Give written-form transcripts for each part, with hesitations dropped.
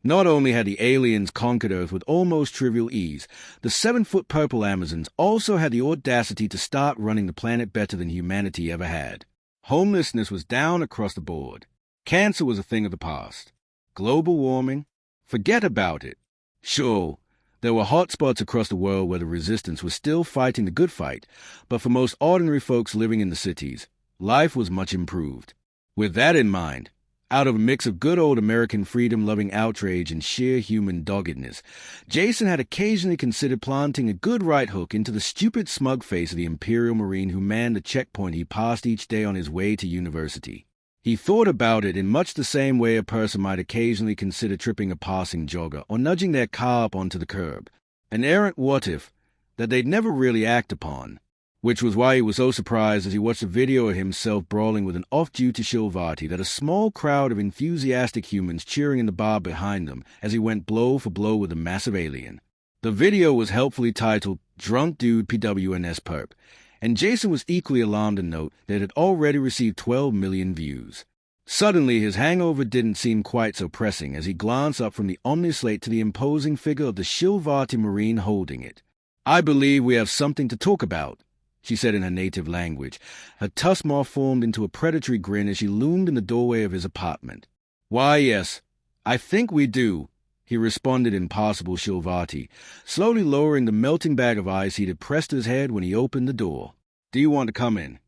Not only had the aliens conquered Earth with almost trivial ease, the 7-foot purple Amazons also had the audacity to start running the planet better than humanity ever had. Homelessness was down across the board. Cancer was a thing of the past. Global warming? Forget about it. Sure, there were hot spots across the world where the resistance was still fighting the good fight, but for most ordinary folks living in the cities, life was much improved. With that in mind, out of a mix of good old American freedom-loving outrage and sheer human doggedness, Jason had occasionally considered planting a good right hook into the stupid smug face of the Imperial Marine who manned the checkpoint he passed each day on his way to university. He thought about it in much the same way a person might occasionally consider tripping a passing jogger or nudging their car up onto the curb. An errant what-if that they'd never really act upon. Which was why he was so surprised as he watched a video of himself brawling with an off-duty Shilvati that a small crowd of enthusiastic humans cheering in the bar behind them as he went blow for blow with a massive alien. The video was helpfully titled Drunk Dude PWNS Perp, and Jason was equally alarmed to note that it had already received 12 million views. Suddenly, his hangover didn't seem quite so pressing as he glanced up from the omnislate to the imposing figure of the Shilvati Marine holding it. "I believe we have something to talk about," she said in her native language, her tusk maw formed into a predatory grin as she loomed in the doorway of his apartment. "Why, yes, I think we do," he responded in passable Shilvati, slowly lowering the melting bag of ice he'd pressed to his head when he opened the door. "Do you want to come in?"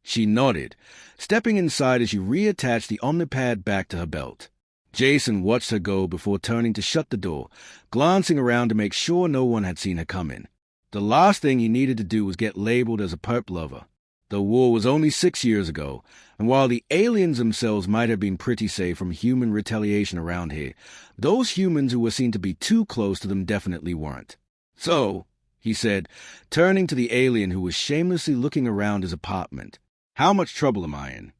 She nodded, stepping inside as she reattached the Omnipad back to her belt. Jason watched her go before turning to shut the door, glancing around to make sure no one had seen her come in. The last thing he needed to do was get labeled as a perp lover. The war was only 6 years ago, and while the aliens themselves might have been pretty safe from human retaliation around here, those humans who were seen to be too close to them definitely weren't. "So," he said, turning to the alien who was shamelessly looking around his apartment, "how much trouble am I in?"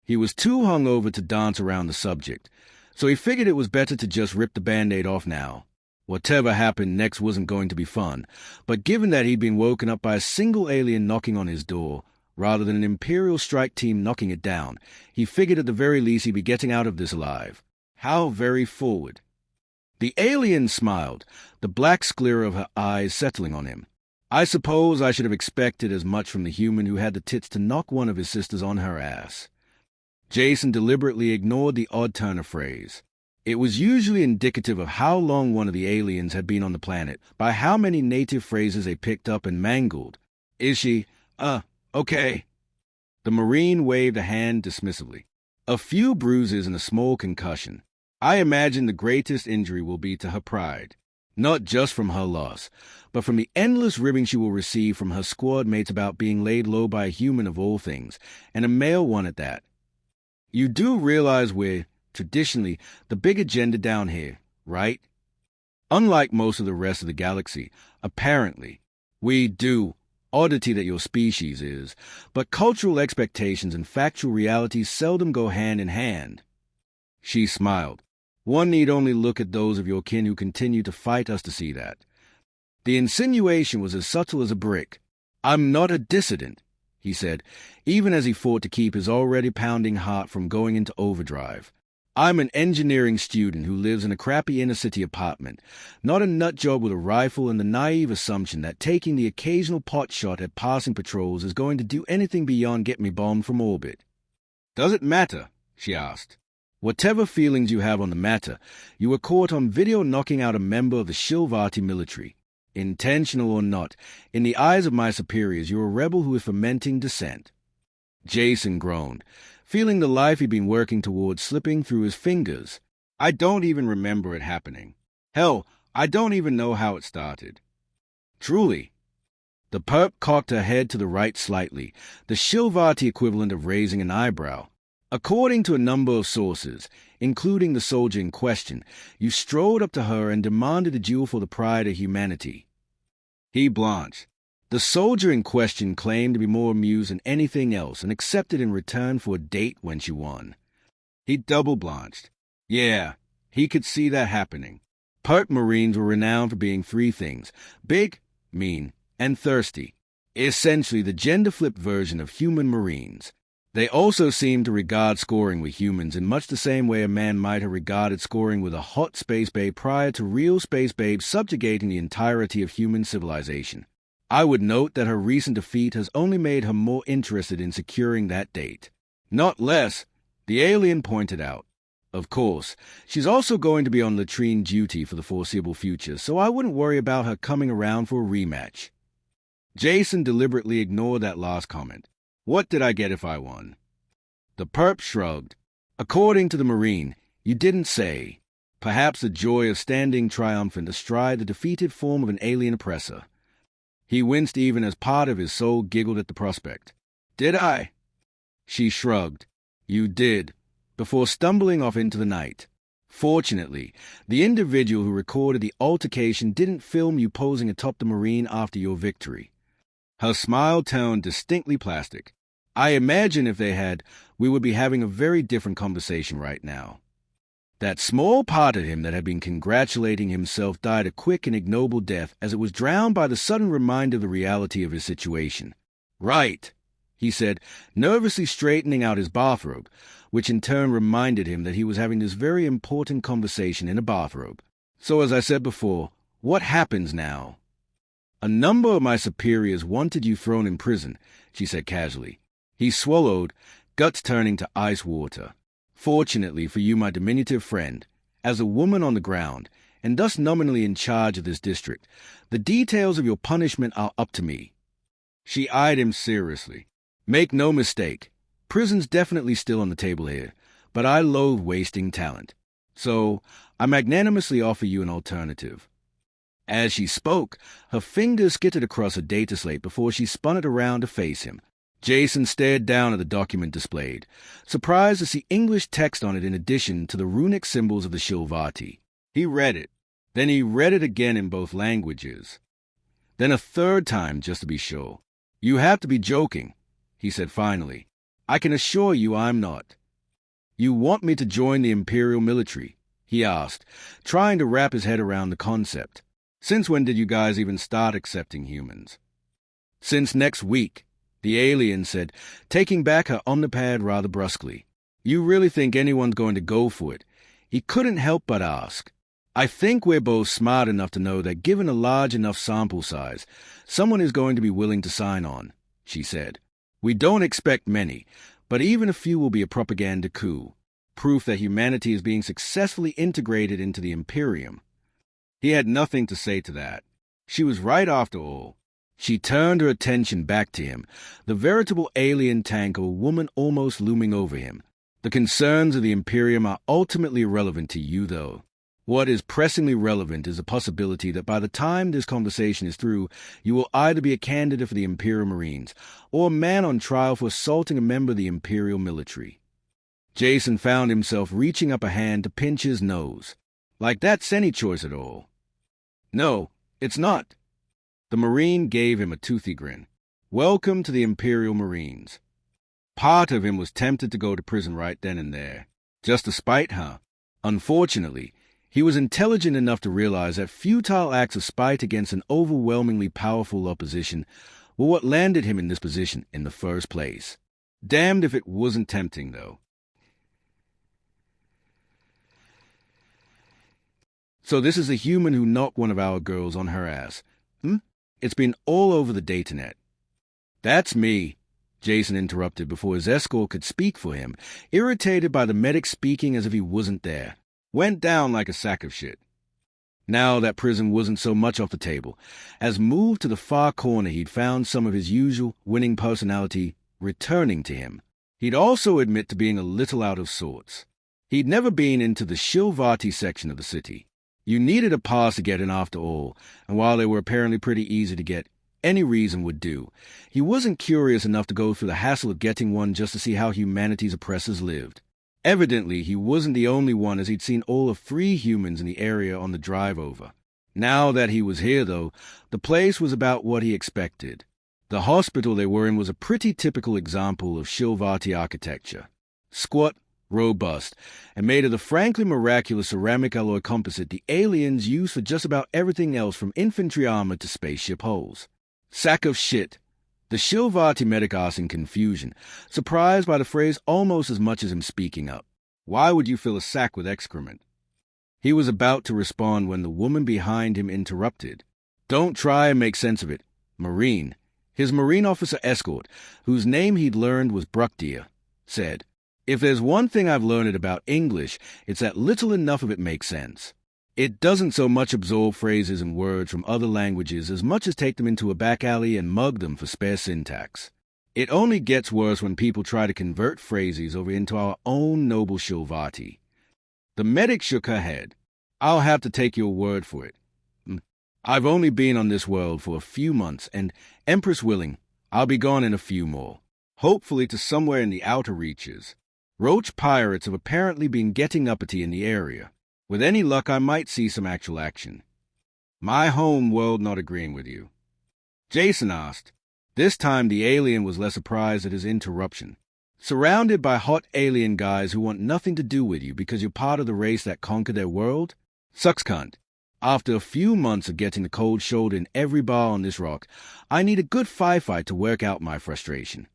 He was too hungover to dance around the subject, so he figured it was better to just rip the Band-Aid off now. Whatever happened next wasn't going to be fun, but given that he'd been woken up by a single alien knocking on his door, rather than an Imperial strike team knocking it down, he figured at the very least he'd be getting out of this alive. How very forward. The alien smiled, the black sclera of her eyes settling on him. "I suppose I should have expected as much from the human who had the tits to knock one of his sisters on her ass." Jason deliberately ignored the odd turn of phrase. It was usually indicative of how long one of the aliens had been on the planet by how many native phrases they picked up and mangled. "Is she? Okay." The Marine waved a hand dismissively. "A few bruises and a small concussion. I imagine the greatest injury will be to her pride. Not just from her loss, but from the endless ribbing she will receive from her squad mates about being laid low by a human of all things, and a male one at that. You do realize we're, traditionally, the big agenda down here, right? Unlike most of the rest of the galaxy, apparently. We do. Oddity that your species is, but cultural expectations and factual realities seldom go hand in hand." She smiled. "One need only look at those of your kin who continue to fight us to see that." The insinuation was as subtle as a brick. "I'm not a dissident," he said, even as he fought to keep his already pounding heart from going into overdrive. "I'm an engineering student who lives in a crappy inner-city apartment, not a nut job with a rifle and the naive assumption that taking the occasional pot shot at passing patrols is going to do anything beyond get me bombed from orbit." "Does it matter?" she asked. "Whatever feelings you have on the matter, you were caught on video knocking out a member of the Shilvati military. Intentional or not, in the eyes of my superiors, you're a rebel who is fomenting dissent." Jason groaned, feeling the life he'd been working towards slipping through his fingers. "I don't even remember it happening. Hell, I don't even know how it started." "Truly?" The perp cocked her head to the right slightly, the Shilvati equivalent of raising an eyebrow. "According to a number of sources, including the soldier in question, you strode up to her and demanded a duel for the pride of humanity." He blanched. The soldier in question claimed to be more amused than anything else and accepted in return for a date when she won. He double blanched. Yeah, he could see that happening. Perp Marines were renowned for being three things: big, mean, and thirsty. Essentially the gender-flipped version of human Marines. They also seem to regard scoring with humans in much the same way a man might have regarded scoring with a hot space babe prior to real space babes subjugating the entirety of human civilization. I would note that her recent defeat has only made her more interested in securing that date. Not less, the alien pointed out. Of course, she's also going to be on latrine duty for the foreseeable future, so I wouldn't worry about her coming around for a rematch. Jason deliberately ignored that last comment. What did I get if I won? The perp shrugged. According to the Marine, you didn't say. Perhaps the joy of standing triumphant astride the defeated form of an alien oppressor. He winced even as part of his soul giggled at the prospect. Did I? She shrugged. You did, before stumbling off into the night. Fortunately, the individual who recorded the altercation didn't film you posing atop the Marine after your victory. Her smile toned distinctly plastic. I imagine if they had, we would be having a very different conversation right now. That small part of him that had been congratulating himself died a quick and ignoble death as it was drowned by the sudden reminder of the reality of his situation. Right, he said, nervously straightening out his bathrobe, which in turn reminded him that he was having this very important conversation in a bathrobe. So as I said before, what happens now? A number of my superiors wanted you thrown in prison, she said casually. He swallowed, guts turning to ice water. Fortunately for you, my diminutive friend, as a woman on the ground, and thus nominally in charge of this district, the details of your punishment are up to me. She eyed him seriously. Make no mistake, prison's definitely still on the table here, but I loathe wasting talent. So, I magnanimously offer you an alternative. As she spoke, her fingers skittered across her data slate before she spun it around to face him. Jason stared down at the document displayed, surprised to see English text on it in addition to the runic symbols of the Shilvati. He read it. Then he read it again in both languages. Then a third time, just to be sure. You have to be joking, he said finally. I can assure you I'm not. You want me to join the Imperial military? He asked, trying to wrap his head around the concept. Since when did you guys even start accepting humans? Since next week, the alien said, taking back her omnipad rather brusquely. You really think anyone's going to go for it? He couldn't help but ask. I think we're both smart enough to know that given a large enough sample size, someone is going to be willing to sign on, she said. We don't expect many, but even a few will be a propaganda coup, proof that humanity is being successfully integrated into the Imperium. He had nothing to say to that. She was right after all. She turned her attention back to him, the veritable alien tank of a woman almost looming over him. The concerns of the Imperium are ultimately irrelevant to you, though. What is pressingly relevant is the possibility that by the time this conversation is through, you will either be a candidate for the Imperial Marines, or a man on trial for assaulting a member of the Imperial military. Jason found himself reaching up a hand to pinch his nose. Like that's any choice at all. No, it's not. The Marine gave him a toothy grin. Welcome to the Imperial Marines. Part of him was tempted to go to prison right then and there, just to spite her. Unfortunately, he was intelligent enough to realize that futile acts of spite against an overwhelmingly powerful opposition were what landed him in this position in the first place. Damned if it wasn't tempting, though. So this is a human who knocked one of our girls on her ass. It's been all over the datanet. That's me, Jason interrupted before his escort could speak for him, irritated by the medic speaking as if he wasn't there. Went down like a sack of shit. Now that prison wasn't so much off the table, as moved to the far corner he'd found some of his usual winning personality returning to him. He'd also admit to being a little out of sorts. He'd never been into the Shilvati section of the city. You needed a pass to get in after all, and while they were apparently pretty easy to get, any reason would do. He wasn't curious enough to go through the hassle of getting one just to see how humanity's oppressors lived. Evidently, he wasn't the only one, as he'd seen all of 3 humans in the area on the drive over. Now that he was here, though, the place was about what he expected. The hospital they were in was a pretty typical example of Shilvati architecture. Squat, robust, and made of the frankly miraculous ceramic alloy composite the aliens use for just about everything else from infantry armor to spaceship hulls. Sack of shit, The Shilvati medic asked in confusion, surprised by the phrase almost as much as him speaking up. Why would you fill a sack with excrement? He was about to respond when the woman behind him interrupted. Don't try and make sense of it. Marine, his Marine officer escort, whose name he'd learned was Bruckdeer, said, if there's one thing I've learned about English, it's that little enough of it makes sense. It doesn't so much absorb phrases and words from other languages as much as take them into a back alley and mug them for spare syntax. It only gets worse when people try to convert phrases over into our own noble Shilvati. The medic shook her head. I'll have to take your word for it. I've only been on this world for a few months, and, Empress willing, I'll be gone in a few more, hopefully to somewhere in the outer reaches. Roach pirates have apparently been getting uppity in the area. With any luck, I might see some actual action. My home world not agreeing with you? Jason asked. This time the alien was less surprised at his interruption. Surrounded by hot alien guys who want nothing to do with you because you're part of the race that conquered their world? Sucks cunt. After a few months of getting the cold shoulder in every bar on this rock, I need a good firefight to work out my frustration.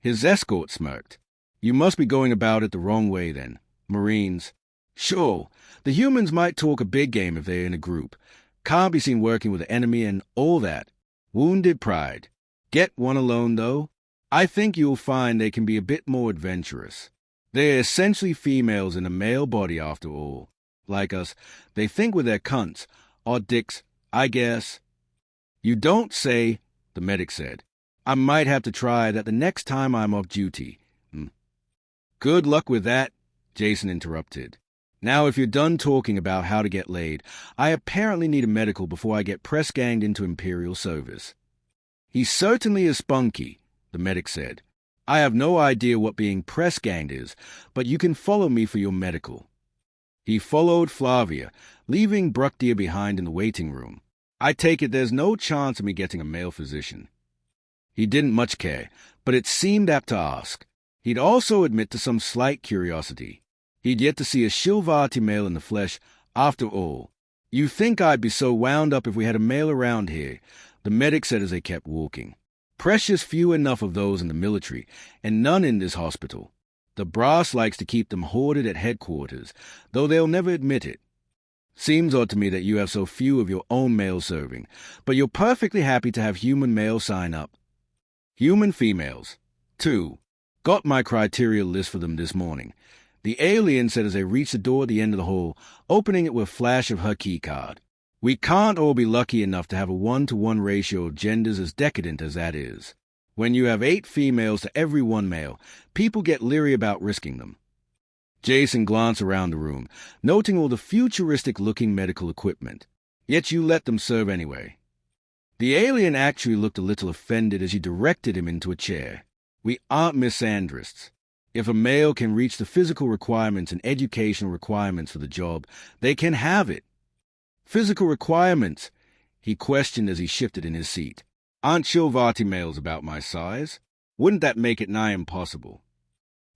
His escort smirked. You must be going about it the wrong way then. Marines. Sure, the humans might talk a big game if they're in a group. Can't be seen working with the enemy and all that. Wounded pride. Get one alone, though. I think you'll find they can be a bit more adventurous. They're essentially females in a male body after all. Like us, they think with their cunts, or dicks, I guess. You don't say, the medic said. I might have to try that the next time I'm off duty. Good luck with that, Jason interrupted. Now, if you're done talking about how to get laid, I apparently need a medical before I get press-ganged into Imperial service. He certainly is spunky, the medic said. I have no idea what being press-ganged is, but you can follow me for your medical. He followed Flavia, leaving Bruckdeer behind in the waiting room. I take it there's no chance of me getting a male physician. He didn't much care, but it seemed apt to ask. He'd also admit to some slight curiosity. He'd yet to see a Shilvati male in the flesh, after all. You think I'd be so wound up if we had a male around here, the medic said as they kept walking. Precious few enough of those in the military, and none in this hospital. The brass likes to keep them hoarded at headquarters, though they'll never admit it. Seems odd to me that you have so few of your own males serving, but you're perfectly happy to have human males sign up. Human females. 2. Got my criteria list for them this morning. The alien said as they reached the door at the end of the hall, opening it with a flash of her keycard. We can't all be lucky enough to have a 1-to-1 ratio of genders as decadent as that is. When you have 8 females to every 1 male, people get leery about risking them. Jason glanced around the room, noting all the futuristic-looking medical equipment. Yet you let them serve anyway. The alien actually looked a little offended as you directed him into a chair. We aren't misandrists. If a male can reach the physical requirements and educational requirements for the job, they can have it. Physical requirements? He questioned as he shifted in his seat. Aren't Shilvati males about my size? Wouldn't that make it nigh impossible?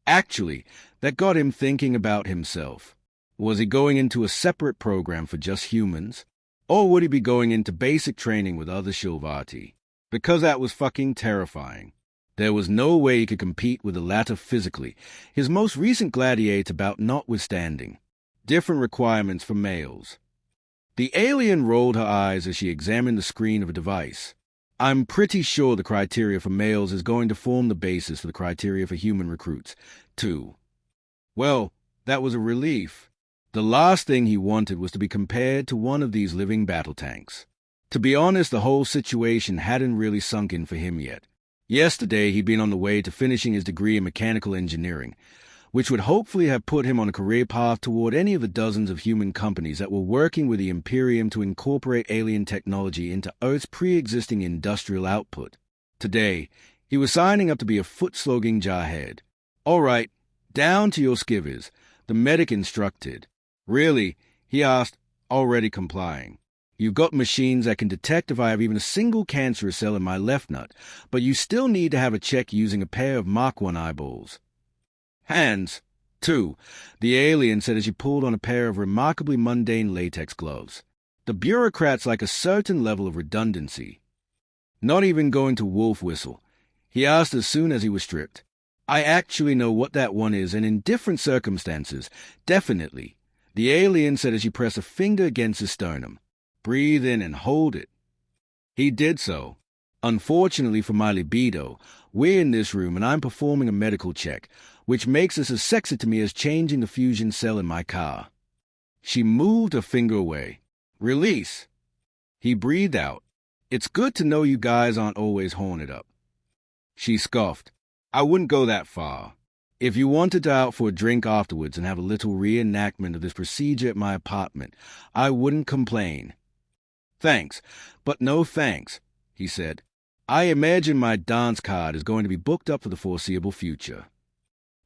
Actually, that got him thinking about himself. Was he going into a separate program for just humans? Or would he be going into basic training with other Shilvati? Because that was fucking terrifying. There was no way he could compete with the latter physically, his most recent gladiator bout notwithstanding. Different requirements for males. The alien rolled her eyes as she examined the screen of a device. I'm pretty sure the criteria for males is going to form the basis for the criteria for human recruits, too. Well, that was a relief. The last thing he wanted was to be compared to one of these living battle tanks. To be honest, the whole situation hadn't really sunk in for him yet. Yesterday, he'd been on the way to finishing his degree in mechanical engineering, which would hopefully have put him on a career path toward any of the dozens of human companies that were working with the Imperium to incorporate alien technology into Earth's pre-existing industrial output. Today, he was signing up to be a foot-slogging jarhead. All right, down to your skivvies, the medic instructed. Really, he asked, already complying. You've got machines that can detect if I have even a single cancerous cell in my left nut, but you still need to have a check using a pair of Mach 1 eyeballs. Hands, too, the alien said as she pulled on a pair of remarkably mundane latex gloves. The bureaucrats like a certain level of redundancy. Not even going to wolf whistle? He asked as soon as he was stripped. I actually know what that one is, and in different circumstances, definitely. The alien said as he pressed a finger against his sternum. Breathe in and hold it. He did so. Unfortunately for my libido, we're in this room and I'm performing a medical check, which makes this as sexy to me as changing the fusion cell in my car. She moved her finger away. Release. He breathed out. It's good to know you guys aren't always horned up. She scoffed. I wouldn't go that far. If you wanted to out for a drink afterwards and have a little reenactment of this procedure at my apartment, I wouldn't complain. Thanks, but no thanks, he said. I imagine my dance card is going to be booked up for the foreseeable future.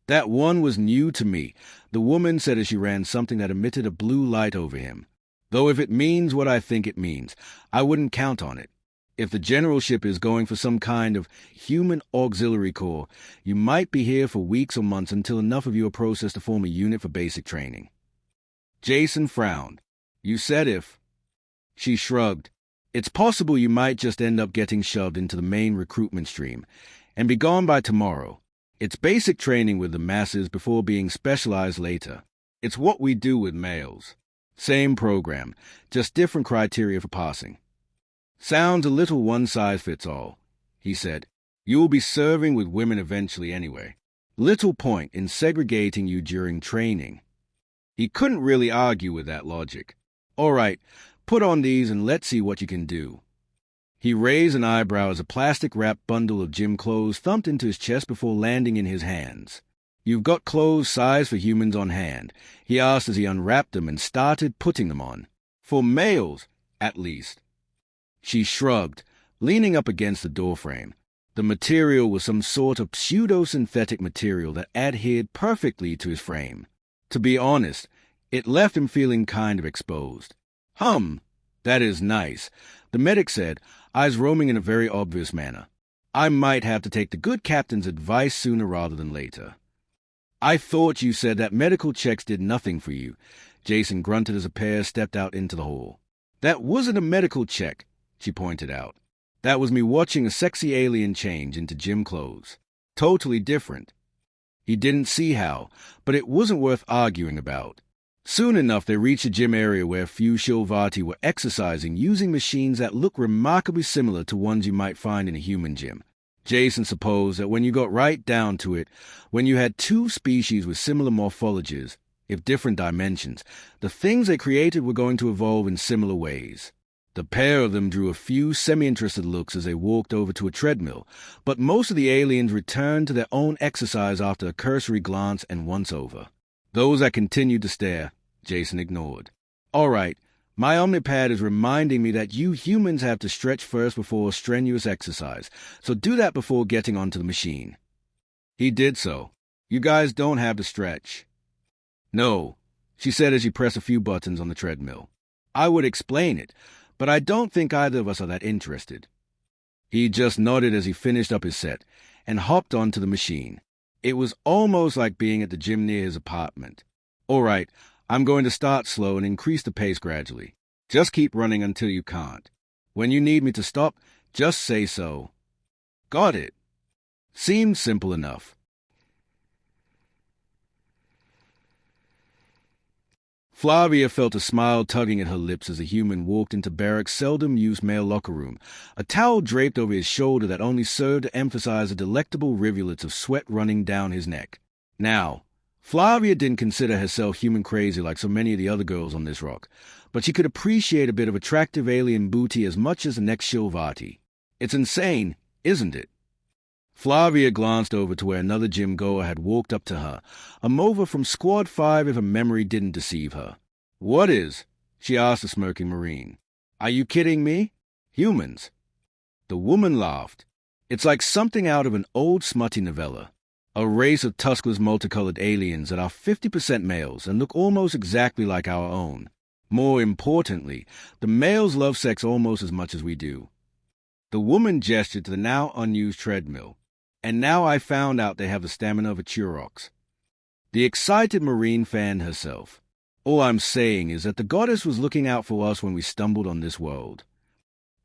That one was new to me, the woman said as she ran something that emitted a blue light over him. Though if it means what I think it means, I wouldn't count on it. If the generalship is going for some kind of human auxiliary corps, you might be here for weeks or months until enough of you are processed to form a unit for basic training. Jason frowned. You said if. She shrugged. It's possible you might just end up getting shoved into the main recruitment stream and be gone by tomorrow. It's basic training with the masses before being specialized later. It's what we do with males. Same program, just different criteria for passing. Sounds a little one-size-fits-all, he said. You will be serving with women eventually anyway. Little point in segregating you during training. He couldn't really argue with that logic. All right, put on these and let's see what you can do. He raised an eyebrow as a plastic-wrapped bundle of gym clothes thumped into his chest before landing in his hands. You've got clothes sized for humans on hand, he asked as he unwrapped them and started putting them on. For males, at least. She shrugged, leaning up against the doorframe. The material was some sort of pseudo-synthetic material that adhered perfectly to his frame. To be honest, it left him feeling kind of exposed. That is nice, the medic said, eyes roaming in a very obvious manner. I might have to take the good captain's advice sooner rather than later. I thought you said that medical checks did nothing for you, Jason grunted as a pair stepped out into the hall. That wasn't a medical check, she pointed out. That was me watching a sexy alien change into gym clothes. Totally different. He didn't see how, but it wasn't worth arguing about. Soon enough, they reached a gym area where a few Shilvati were exercising using machines that looked remarkably similar to ones you might find in a human gym. Jason supposed that when you got right down to it, when you had two species with similar morphologies, if different dimensions, the things they created were going to evolve in similar ways. The pair of them drew a few semi-interested looks as they walked over to a treadmill, but most of the aliens returned to their own exercise after a cursory glance and once-over. Those that continued to stare, Jason ignored. All right, my Omnipad is reminding me that you humans have to stretch first before strenuous exercise, so do that before getting onto the machine. He did so. You guys don't have to stretch. No, she said as she pressed a few buttons on the treadmill. I would explain it, but I don't think either of us are that interested. He just nodded as he finished up his set and hopped onto the machine. It was almost like being at the gym near his apartment. All right, I'm going to start slow and increase the pace gradually. Just keep running until you can't. When you need me to stop, just say so. Got it. Seemed simple enough. Flavia felt a smile tugging at her lips as a human walked into Barrack's seldom-used male locker room, a towel draped over his shoulder that only served to emphasize the delectable rivulets of sweat running down his neck. Now, Flavia didn't consider herself human crazy like so many of the other girls on this rock, but she could appreciate a bit of attractive alien booty as much as the next Shilvati. It's insane, isn't it? Flavia glanced over to where another gym-goer had walked up to her, a mover from Squad 5 if her memory didn't deceive her. What is? She asked the smirking Marine. Are you kidding me? Humans. The woman laughed. It's like something out of an old smutty novella. A race of tuskless multicolored aliens that are 50% males and look almost exactly like our own. More importantly, the males love sex almost as much as we do. The woman gestured to the now unused treadmill. And now I found out they have the stamina of a Turox. The excited Marine fanned herself. All I'm saying is that the goddess was looking out for us when we stumbled on this world.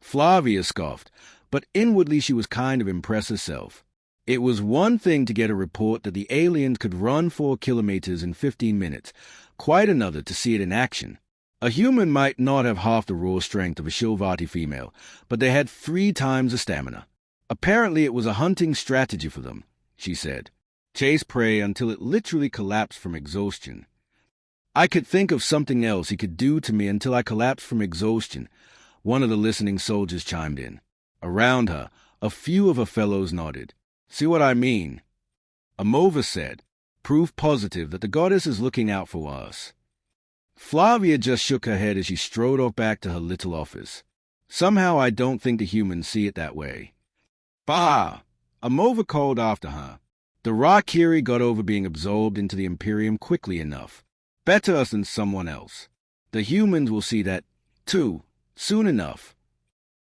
Flavia scoffed, but inwardly she was kind of impressed herself. It was one thing to get a report that the aliens could run 4 kilometers in 15 minutes, quite another to see it in action. A human might not have half the raw strength of a Shilvati female, but they had 3 times the stamina. Apparently it was a hunting strategy for them, she said. Chase prey until it literally collapsed from exhaustion. I could think of something else he could do to me until I collapsed from exhaustion, one of the listening soldiers chimed in. Around her, a few of her fellows nodded. See what I mean? Amova said, proof positive that the goddess is looking out for us. Flavia just shook her head as she strode off back to her little office. Somehow I don't think the humans see it that way. Bah! Amova called after her. The Rakiri got over being absorbed into the Imperium quickly enough. Better us than someone else. The humans will see that, too, soon enough.